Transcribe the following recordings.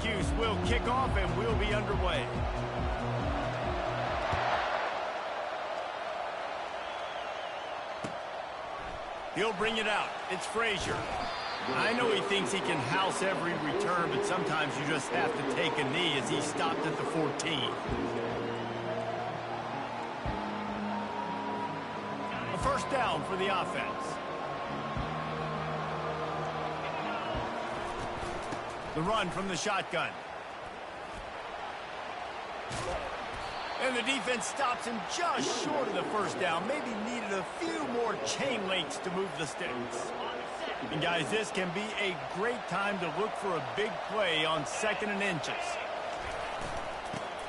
Syracuse will kick off and we'll be underway. He'll bring it out. It's Frazier. I know he thinks he can house every return, but sometimes you just have to take a knee as he stopped at the 14. A first down for the offense. The run from the shotgun. And the defense stops him just short of the first down. Maybe needed a few more chain links to move the sticks. And guys, this can be a great time to look for a big play on 2nd and inches.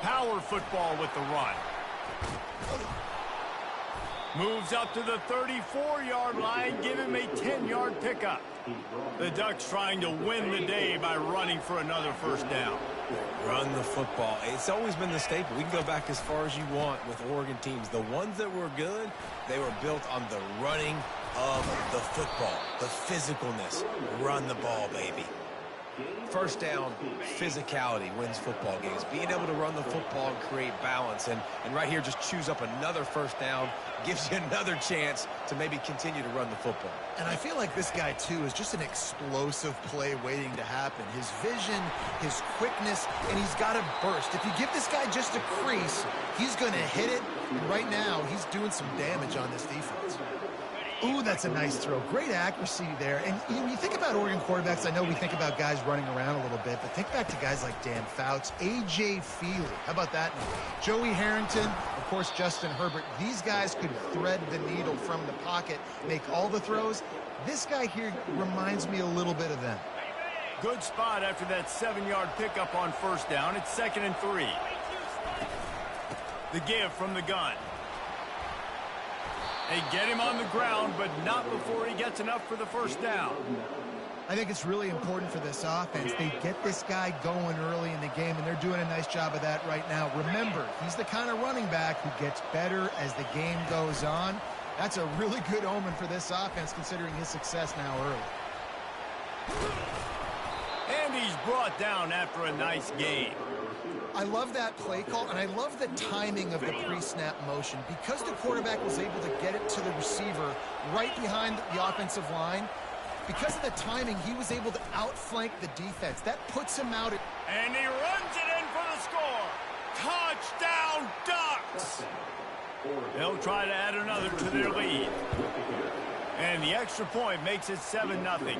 Power football with the run. Moves up to the 34-yard line, give him a 10-yard pickup. The Ducks trying to win the day by running for another first down. Run the football. It's always been the staple. We can go back as far as you want with Oregon teams. The ones that were good, they were built on the running of the football, the physicalness. Run the ball, baby. First down, physicality wins football games. Being able to run the football and create balance. And right here, just choose up another first down, gives you another chance to maybe continue to run the football. And I feel like this guy, too, is just an explosive play waiting to happen. His vision, his quickness, and he's got a burst. If you give this guy just a crease, he's going to hit it. And right now, he's doing some damage on this defense. Ooh, that's a nice throw. Great accuracy there. And when you think about Oregon quarterbacks, I know we think about guys running around a little bit, but think back to guys like Dan Fouts, A.J. Feely. How about that? Joey Harrington, of course, Justin Herbert. These guys could thread the needle from the pocket, make all the throws. This guy here reminds me a little bit of them. Good spot after that 7-yard pickup on first down. It's 2nd and 3. The give from the gun. They get him on the ground, but not before he gets enough for the first down. I think it's really important for this offense. They get this guy going early in the game, and they're doing a nice job of that right now. Remember, he's the kind of running back who gets better as the game goes on. That's a really good omen for this offense, considering his success now early. And he's brought down after a nice gain. I love that play call, and I love the timing of the pre-snap motion. Because the quarterback was able to get it to the receiver right behind the offensive line, because of the timing, he was able to outflank the defense. That puts him out. And he runs it in for the score. Touchdown, Ducks! They'll try to add another to their lead. And the extra point makes it 7-0.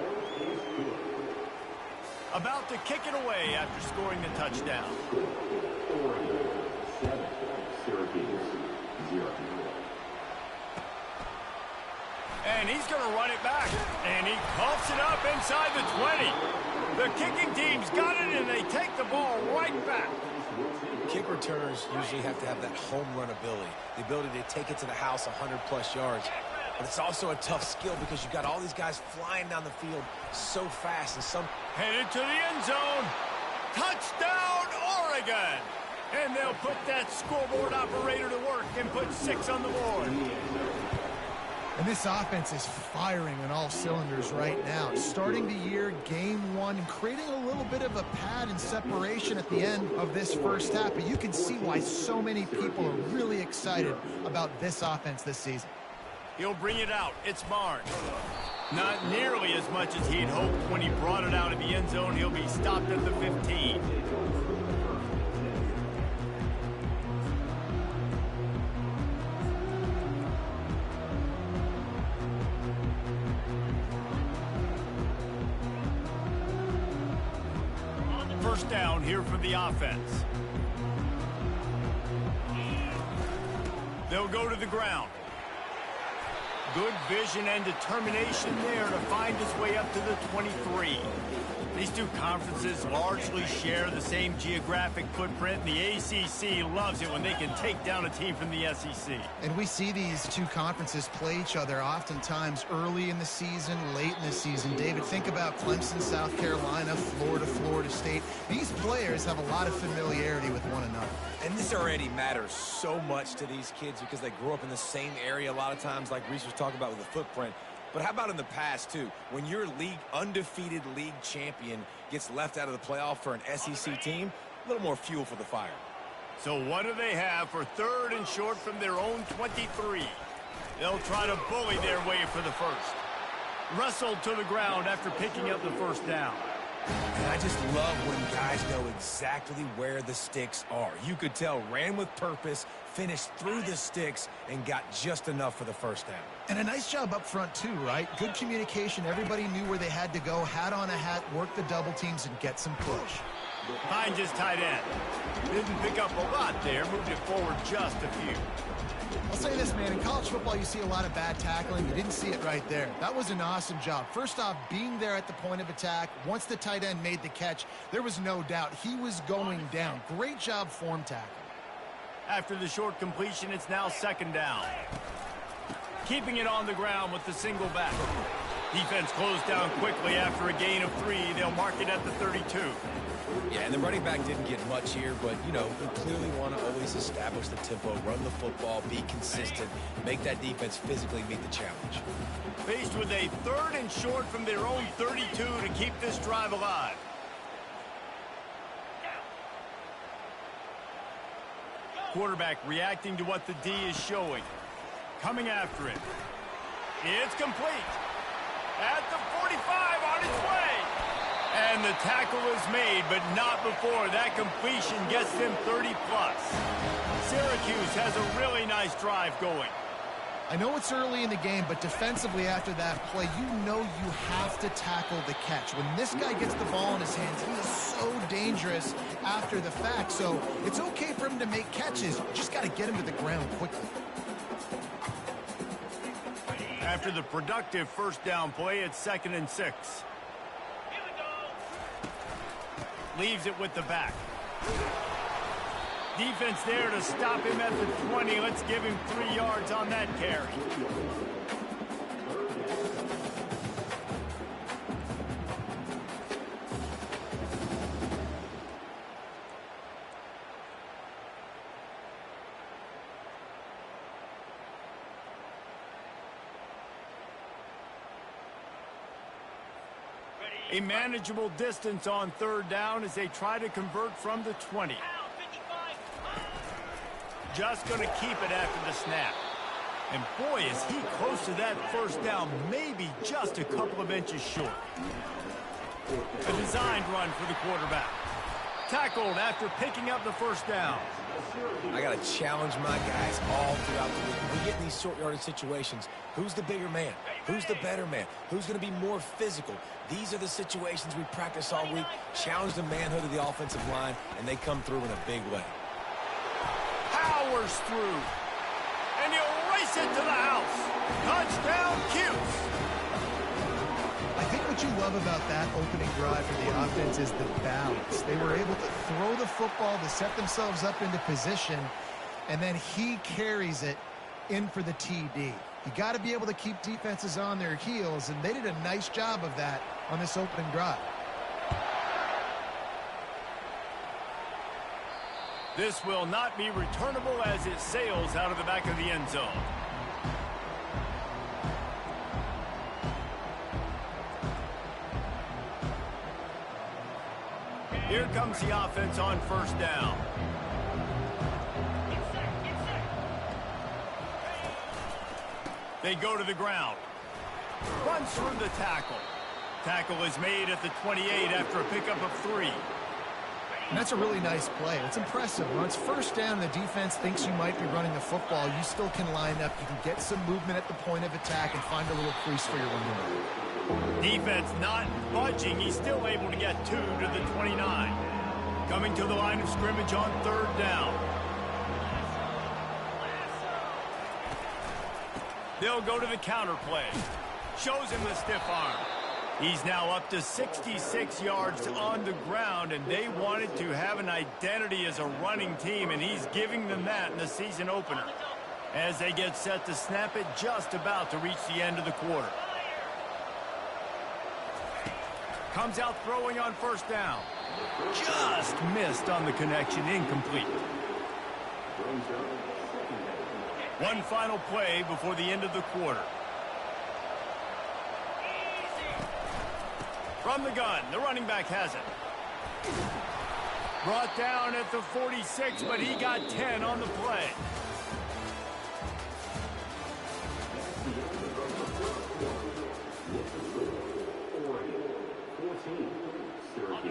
About to kick it away after scoring the touchdown. And he's going to run it back. And he coughs it up inside the 20. The kicking team's got it, and they take the ball right back. Kick returners usually have to have that home run ability, the ability to take it to the house 100-plus yards. But it's also a tough skill because you've got all these guys flying down the field so fast. And some headed to the end zone. Touchdown, Oregon! And they'll put that scoreboard operator to work and put 6 on the board. And this offense is firing on all cylinders right now. Starting the year, game 1, and creating a little bit of a pad and separation at the end of this first half. But you can see why so many people are really excited about this offense this season. He'll bring it out. It's Barnes. Not nearly as much as he'd hoped when he brought it out of the end zone. He'll be stopped at the 15. First down here for the offense. They'll go to the ground. Good vision and determination there to find his way up to the 23. These two conferences largely share the same geographic footprint. The ACC loves it when they can take down a team from the SEC. And we see these two conferences play each other oftentimes early in the season, late in the season. David, think about Clemson, South Carolina, Florida, Florida State. These players have a lot of familiarity with one another. And this already matters so much to these kids because they grew up in the same area a lot of times, like Reese was talking about with the footprint. But how about in the past, too? When your undefeated league champion gets left out of the playoff for an SEC team, a little more fuel for the fire. So what do they have for 3rd and short from their own 23? They'll try to bully their way for the first. Wrestled to the ground after picking up the first down. And I just love when guys know exactly where the sticks are. You could tell ran with purpose, finished through the sticks, and got just enough for the first down. And a nice job up front, too, right? Good communication. Everybody knew where they had to go, hat on a hat, work the double teams, and get some push. Hines is tight end. Didn't pick up a lot there, moved it forward just a few. I'll say this, man, in college football, you see a lot of bad tackling. You didn't see it right there. That was an awesome job. First off, being there at the point of attack. Once the tight end made the catch, there was no doubt he was going down. Great job form tackle. After the short completion, it's now 2nd down. Keeping it on the ground with the single back. Defense closed down quickly after a gain of 3. They'll mark it at the 32. Yeah, and the running back didn't get much here, but, you know, you clearly want to always establish the tempo, run the football, be consistent, make that defense physically meet the challenge. Faced with a 3rd and short from their own 32 to keep this drive alive. Quarterback reacting to what the D is showing. Coming after it. It's complete. At the 45 on its way. And the tackle is made, but not before that completion gets them 30-plus. Syracuse has a really nice drive going. I know it's early in the game, but defensively after that play, you know you have to tackle the catch. When this guy gets the ball in his hands, he is so dangerous after the fact. So it's okay for him to make catches. You just got to get him to the ground quickly. After the productive first down play, it's 2nd and 6. Leaves it with the back. Defense there to stop him at the 20. Let's give him 3 yards on that carry. A manageable distance on 3rd down as they try to convert from the 20. Just going to keep it after the snap. And boy, is he close to that first down, maybe just a couple of inches short. A designed run for the quarterback. Tackled after picking up the first down. I got to challenge my guys all throughout the week. When we get in these short yardage situations, who's the bigger man? Who's the better man? Who's going to be more physical? These are the situations we practice all week. Challenge the manhood of the offensive line, and they come through in a big way. Powers through. And he'll race it to the house. Touchdown, Cuse. I think what you love about that opening drive for the offense is the balance. They were able to throw the football to set themselves up into position, and then he carries it in for the TD. You got to be able to keep defenses on their heels, and they did a nice job of that on this opening drive. This will not be returnable as it sails out of the back of the end zone. Here comes the offense on first down. They go to the ground. Runs through the tackle. Tackle is made at the 28 after a pickup of 3. And that's a really nice play. It's impressive. When it's first down, the defense thinks you might be running the football. You still can line up. You can get some movement at the point of attack and find a little crease for your running back. Defense not budging. He's still able to get 2 to the 29. Coming to the line of scrimmage on third down. They'll go to the counter play. Shows him the stiff arm. He's now up to 66 yards on the ground, and they wanted to have an identity as a running team, and he's giving them that in the season opener. As they get set to snap it, just about to reach the end of the quarter. Comes out throwing on first down. Just missed on the connection, incomplete. One final play before the end of the quarter. From the gun, the running back has it. Brought down at the 46, but he got 10 on the play.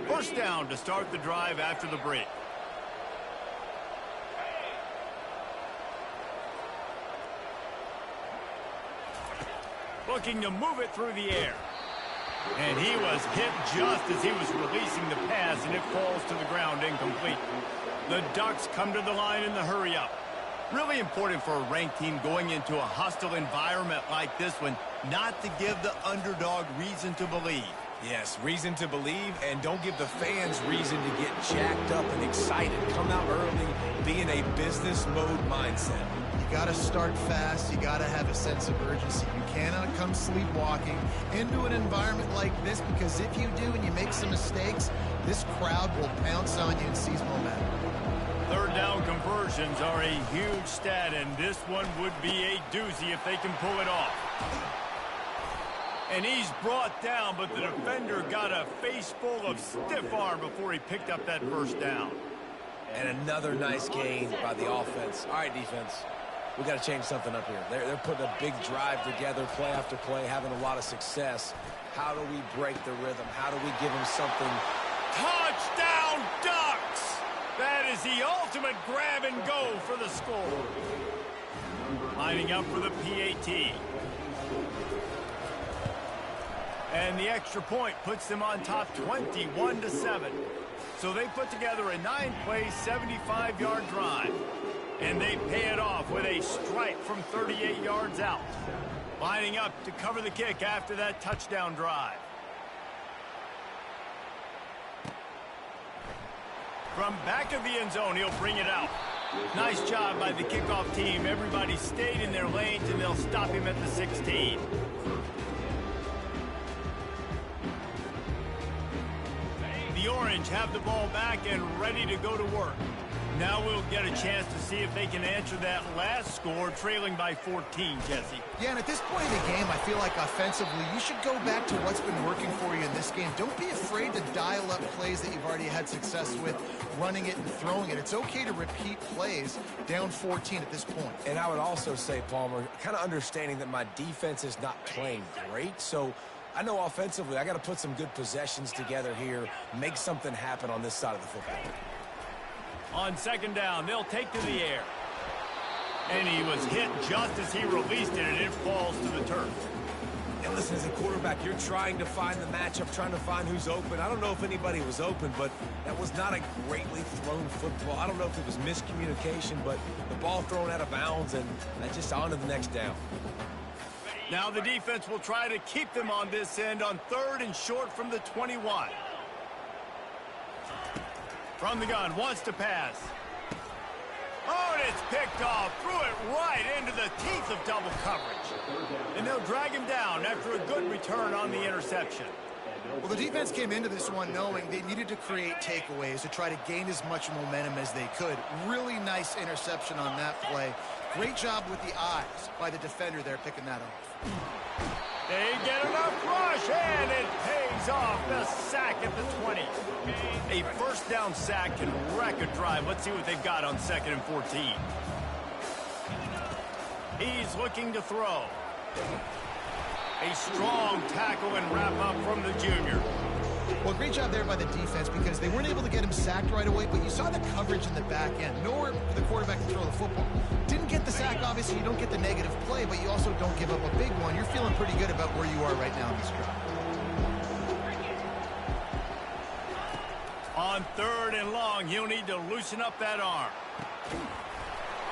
First down to start the drive after the break. Looking to move it through the air. And he was hit just as he was releasing the pass, and it falls to the ground incomplete. The Ducks come to the line in the hurry-up. Really important for a ranked team going into a hostile environment like this one, not to give the underdog reason to believe. Yes, reason to believe, and don't give the fans reason to get jacked up and excited. Come out early, be in a business mode mindset. You got to start fast. You got to have a sense of urgency. You cannot come sleepwalking into an environment like this, because if you do and you make some mistakes, this crowd will pounce on you and seize momentum. Third down conversions are a huge stat, and this one would be a doozy if they can pull it off. And he's brought down, but the defender got a face full of stiff arm before he picked up that first down. And another nice gain by the offense. All right, defense, we got to change something up here. They're putting a big drive together, play after play, having a lot of success. How do we break the rhythm? How do we give them something? Touchdown, Ducks! That is the ultimate grab and go for the score. Lining up for the PAT. And the extra point puts them on top 21-7. So they put together a 9-play, 75-yard drive. And they pay it off with a strike from 38 yards out. Lining up to cover the kick after that touchdown drive. From back of the end zone, he'll bring it out. Nice job by the kickoff team. Everybody stayed in their lanes, and they'll stop him at the 16. The Orange have the ball back and ready to go to work. Now we'll get a chance to see if they can answer that last score, trailing by 14, Jesse. Yeah, and at this point in the game, I feel like offensively, you should go back to what's been working for you in this game. Don't be afraid to dial up plays that you've already had success with, running it and throwing it. It's okay to repeat plays down 14 at this point. And I would also say, Palmer, kind of understanding that my defense is not playing great, so I know offensively I got to put some good possessions together here, make something happen on this side of the football. On second down, they'll take to the air. And he was hit just as he released it, and it falls to the turf. And listen, as a quarterback, you're trying to find the matchup, trying to find who's open. I don't know if anybody was open, but that was not a greatly thrown football. I don't know if it was miscommunication, but the ball thrown out of bounds, and just on to the next down. Now the defense will try to keep them on this end on third and short from the 21. From the gun, wants to pass. Oh, and it's picked off. Threw it right into the teeth of double coverage. And they'll drag him down after a good return on the interception. Well, the defense came into this one knowing they needed to create takeaways to try to gain as much momentum as they could. Really nice interception on that play. Great job with the eyes by the defender there picking that off. They get enough rush, and it pays off. The sack at the 20. A first down sack can wreck a drive. Let's see what they've got on 2nd and 14. He's looking to throw. A strong tackle and wrap up from the junior. Well, great job there by the defense because they weren't able to get him sacked right away, but you saw the coverage in the back end. Nowhere for the quarterback to throw the football. Didn't get the sack, obviously. You don't get the negative play, but you also don't give up a big one. You're feeling pretty good about where you are right now in this drive. On 3rd and long, he'll need to loosen up that arm.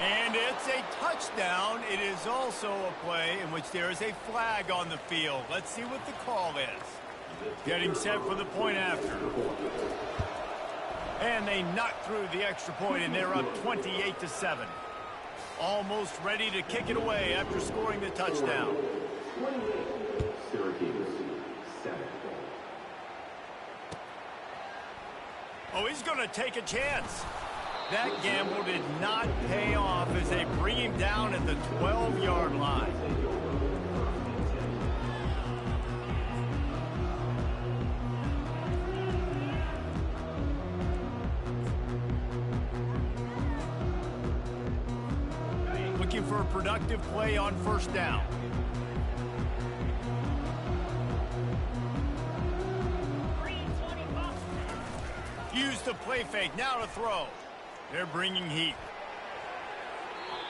And it's a touchdown. It is also a play in which there is a flag on the field. Let's see what the call is. Getting set for the point after. And they knock through the extra point, and they're up 28-7. Almost ready to kick it away after scoring the touchdown. Syracuse, 7. Oh, he's going to take a chance. That gamble did not pay off as they bring him down at the 12-yard line. looking for a productive play on first down. Use the play fake, now to throw. They're bringing heat.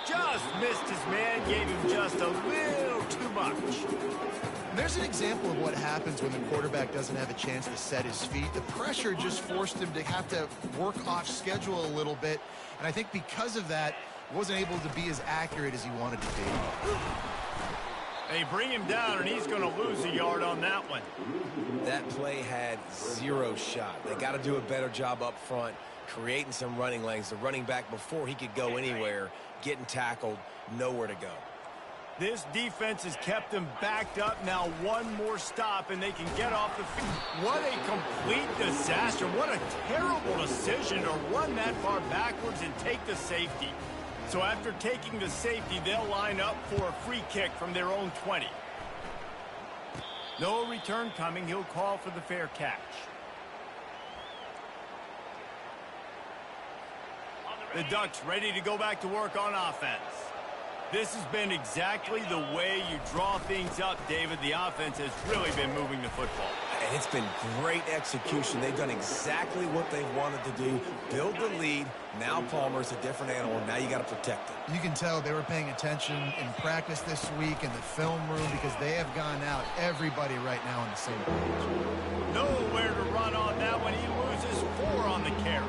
Just missed his man, gave him just a little too much. There's an example of what happens when the quarterback doesn't have a chance to set his feet. The pressure just forced him to have to work off schedule a little bit, and I think because of that, wasn't able to be as accurate as he wanted to be. They bring him down, and he's going to lose a yard on that one. That play had zero shot. They got to do a better job up front, creating some running lanes. The running back, before he could go anywhere, getting tackled, nowhere to go. This defense has kept them backed up. Now one more stop, and they can get off the field. What a complete disaster. What a terrible decision to run that far backwards and take the safety. So after taking the safety, they'll line up for a free kick from their own 20. No return coming. He'll call for the fair catch. The Ducks ready to go back to work on offense. This has been exactly the way you draw things up, David. The offense has really been moving the football. And it's been great execution. They've done exactly what they've wanted to do. Build the lead. Now Palmer's a different animal. Now you got to protect it. You can tell they were paying attention in practice this week in the film room because they have gone out, everybody right now on the same page. Nowhere to run on that one. He loses 4 on the carry.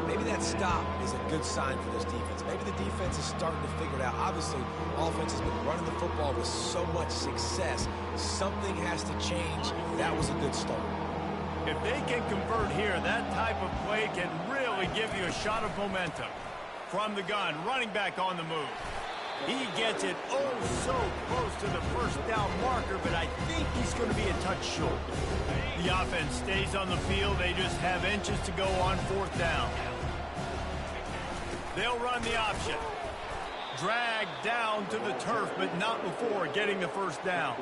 Maybe that stop is a good sign for this defense. Maybe the defense is starting to figure it out. Obviously, offense has been running the football with so much success. Something has to change. That was a good start. If they can convert here, that type of play can really give you a shot of momentum. From the gun, running back on the move. He gets it oh so close to the first down marker, but I think he's going to be a touch short. The offense stays on the field. They just have inches to go on 4th down. They'll run the option. Dragged down to the turf, but not before getting the first down.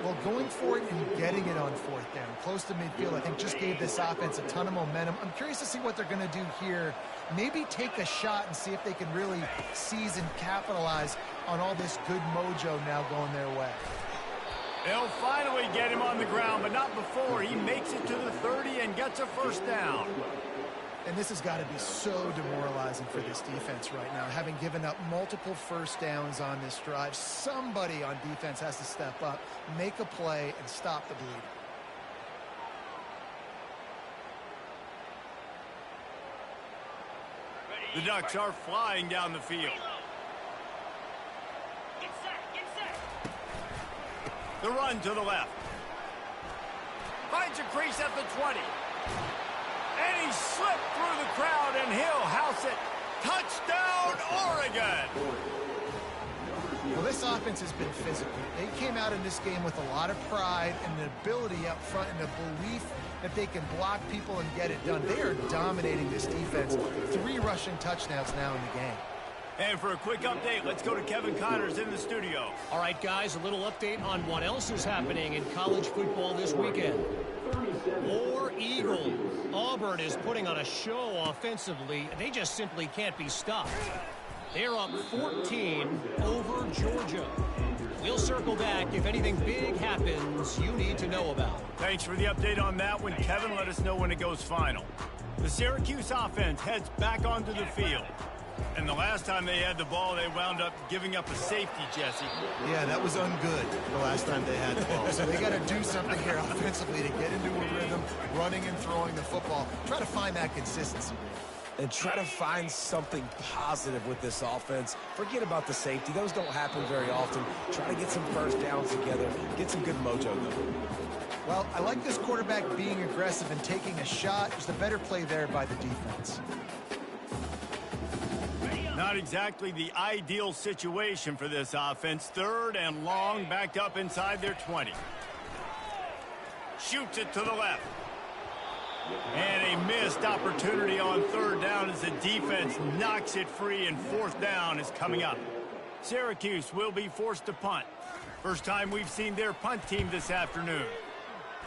Well, going for it and getting it on 4th down, close to midfield, I think just gave this offense a ton of momentum. I'm curious to see what they're going to do here. Maybe take a shot and see if they can really seize and capitalize on all this good mojo now going their way. They'll finally get him on the ground, but not before. He makes it to the 30 and gets a first down. And this has got to be so demoralizing for this defense right now. Having given up multiple first downs on this drive, somebody on defense has to step up, make a play, and stop the bleeding. The Ducks are flying down the field. The run to the left. Finds a crease at the 20. And he slipped through the crowd, and he'll house it. Touchdown, Oregon! Well, this offense has been physical. They came out in this game with a lot of pride and an ability up front and a belief that they can block people and get it done. They are dominating this defense. 3 rushing touchdowns now in the game. And for a quick update, let's go to Kevin Connors in the studio. All right, guys, a little update on what else is happening in college football this weekend. War Eagles. Auburn is putting on a show offensively. They just simply can't be stopped. They're up 14 over Georgia. We'll circle back if anything big happens you need to know about. Thanks for the update on that one, Kevin. Let us know when it goes final. The Syracuse offense heads back onto the field. And the last time they had the ball, they wound up giving up a safety, Jesse. Yeah, that was ungood the last time they had the ball. So they got to do something here offensively to get into a rhythm, running and throwing the football. Try to find that consistency. And try to find something positive with this offense. Forget about the safety. Those don't happen very often. Try to get some first downs together. Get some good mojo going. Well, I like this quarterback being aggressive and taking a shot. There's a better play there by the defense. Not exactly the ideal situation for this offense. 3rd and long, backed up inside their 20. Shoots it to the left. And a missed opportunity on 3rd down as the defense knocks it free, and 4th down is coming up. Syracuse will be forced to punt. First time we've seen their punt team this afternoon.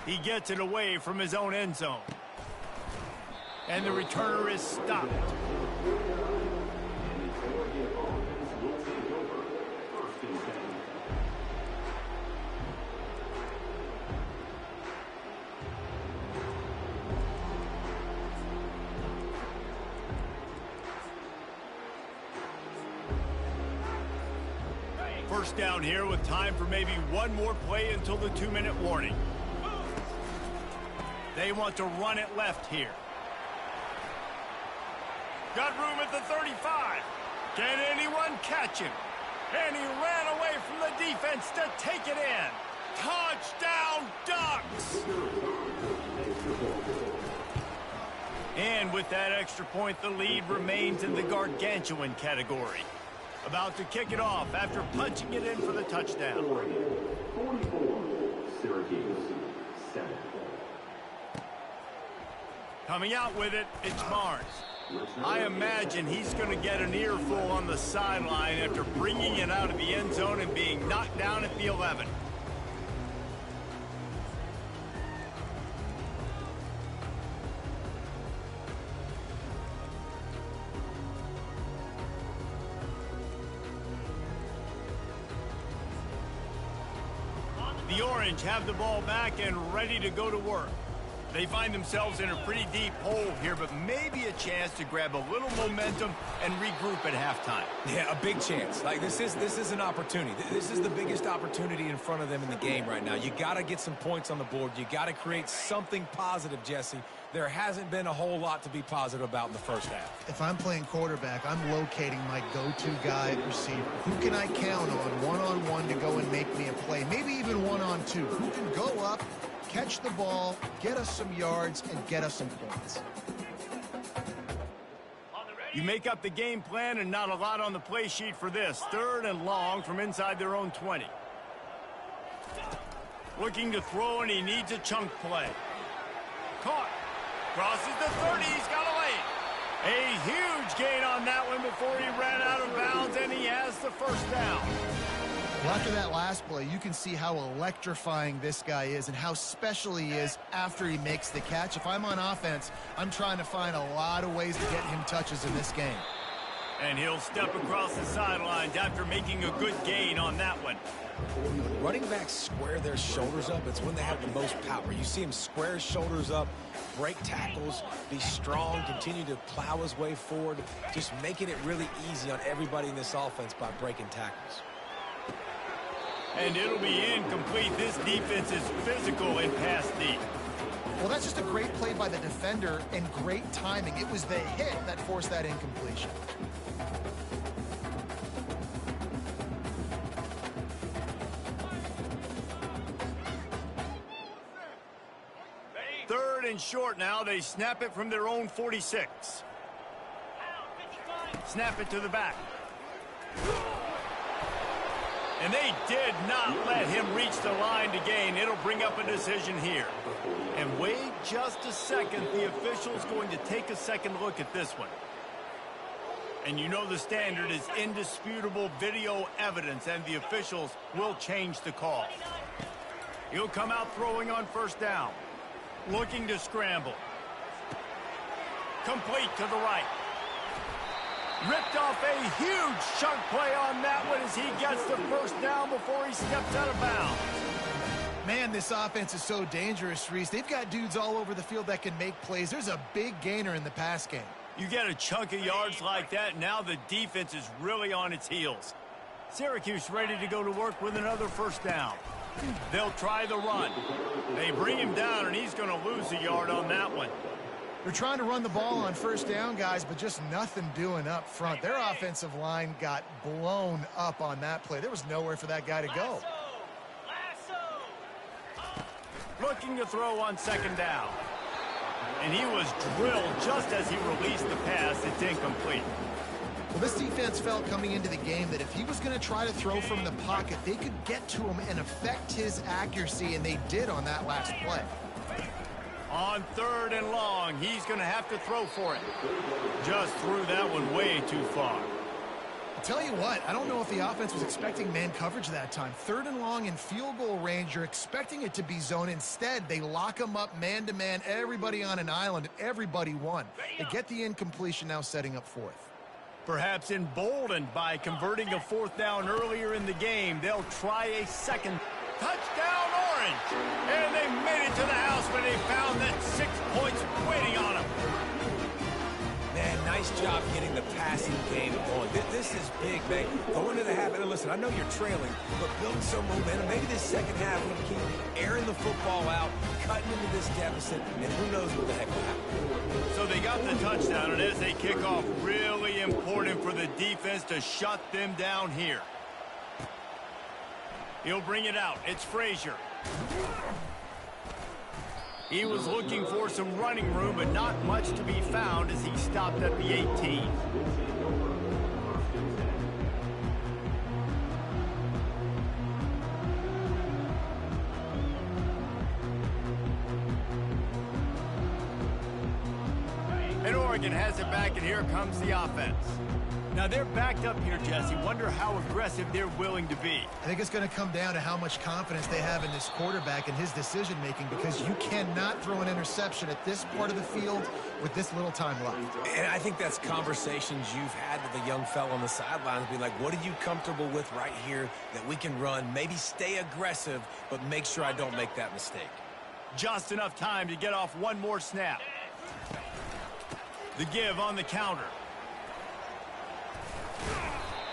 He gets it away from his own end zone. And the returner is stopped. First down here with time for maybe one more play until the 2-minute warning. They want to run it left here. Got room at the 35. Can anyone catch him? And he ran away from the defense to take it in. Touchdown, Ducks! And with that extra point, the lead remains in the gargantuan category. About to kick it off after punching it in for the touchdown. 44, Syracuse, 7. Coming out with it, it's Barnes. I imagine he's going to get an earful on the sideline after bringing it out of the end zone and being knocked down at the 11. The Orange have the ball back and ready to go to work. They find themselves in a pretty deep hole here, but maybe a chance to grab a little momentum and regroup at halftime. Yeah, a big chance. Like this is an opportunity. This is the biggest opportunity in front of them in the game right now. You got to get some points on the board. You got to create something positive, Jesse. There hasn't been a whole lot to be positive about in the first half. If I'm playing quarterback, I'm locating my go-to guy at receiver. Who can I count on one-on-one to go and make me a play? Maybe even one-on-two. Who can go up, catch the ball, get us some yards, and get us some points? You make up the game plan and not a lot on the play sheet for this. 3rd and long from inside their own 20. Looking to throw, and he needs a chunk play. Caught. Crosses the 30. He's got a lane. A huge gain on that one before he ran out of bounds, and he has the first down. Well, after that last play, you can see how electrifying this guy is and how special he is after he makes the catch. If I'm on offense, I'm trying to find a lot of ways to get him touches in this game. And he'll step across the sidelines after making a good gain on that one. When running backs square their shoulders up, it's when they have the most power. You see him square his shoulders up, break tackles, be strong, continue to plow his way forward, just making it really easy on everybody in this offense by breaking tackles. And it'll be incomplete. This defense is physical and pass deep. Well, that's just a great play by the defender and great timing. It was the hit that forced that incompletion. Third and short now. They snap it from their own 46. Snap it to the back. And they did not let him reach the line to gain. It'll bring up a decision here. And wait just a second. The official's going to take a second look at this one. And you know the standard is indisputable video evidence, and the officials will change the call. He'll come out throwing on first down. Looking to scramble. Complete to the right. Ripped off a huge chunk play on that one as he gets the first down before he steps out of bounds. Man, this offense is so dangerous, Reese. They've got dudes all over the field that can make plays. There's a big gainer in the pass game. You get a chunk of yards like that, now the defense is really on its heels. Syracuse ready to go to work with another first down. They'll try the run. They bring him down, and he's going to lose a yard on that one. They're trying to run the ball on first down, guys, but just nothing doing up front. Their offensive line got blown up on that play. There was nowhere for that guy to go. Looking to throw on second down. And he was drilled just as he released the pass. It's incomplete. Well, this defense felt coming into the game that if he was going to try to throw from the pocket, they could get to him and affect his accuracy, and they did on that last play. On third and long, he's going to have to throw for it. Just threw that one way too far. I'll tell you what, I don't know if the offense was expecting man coverage that time. Third and long in field goal range, you're expecting it to be zone. Instead, they lock them up man-to-man, everybody on an island, and everybody won. They get the incompletion now, setting up fourth. Perhaps emboldened by converting a fourth down earlier in the game, they'll try a second. Touchdown, Orange! And they made it to the house when they found that 6 points waiting on them. Man, nice job getting the passing game going. This is big, man. Going to the half, and listen, I know you're trailing, but build some momentum. Maybe this second half we can keep airing the football out, cutting into this deficit, and who knows what the heck will happen. So they got the touchdown, and as they kick off, really important for the defense to shut them down here. He'll bring it out. It's Frazier. He was looking for some running room, but not much to be found as he stopped at the 18. And Oregon has it back, and here comes the offense. Now they're backed up here, Jesse. Wonder how aggressive they're willing to be. I think it's going to come down to how much confidence they have in this quarterback and his decision-making, because you cannot throw an interception at this part of the field with this little time left. And I think that's conversations you've had with a young fella on the sidelines, being like, what are you comfortable with right here that we can run? Maybe stay aggressive, but make sure I don't make that mistake. Just enough time to get off one more snap. The give on the counter.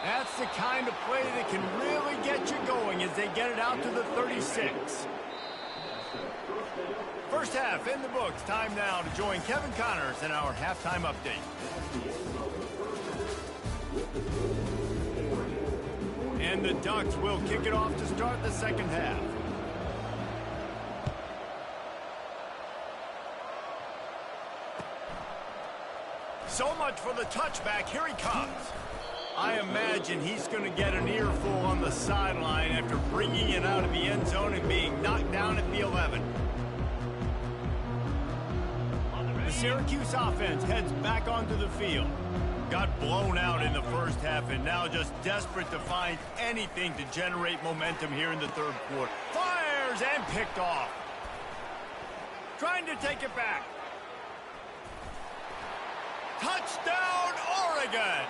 That's the kind of play that can really get you going as they get it out to the 36. First half in the books. Time now to join Kevin Connors in our halftime update. And the Ducks will kick it off to start the second half. So much for the touchback. Here he comes. I imagine he's going to get an earful on the sideline after bringing it out of the end zone and being knocked down at the 11. The Syracuse offense heads back onto the field. Got blown out in the first half and now just desperate to find anything to generate momentum here in the third quarter. Fires and picked off. Trying to take it back. Touchdown, Oregon!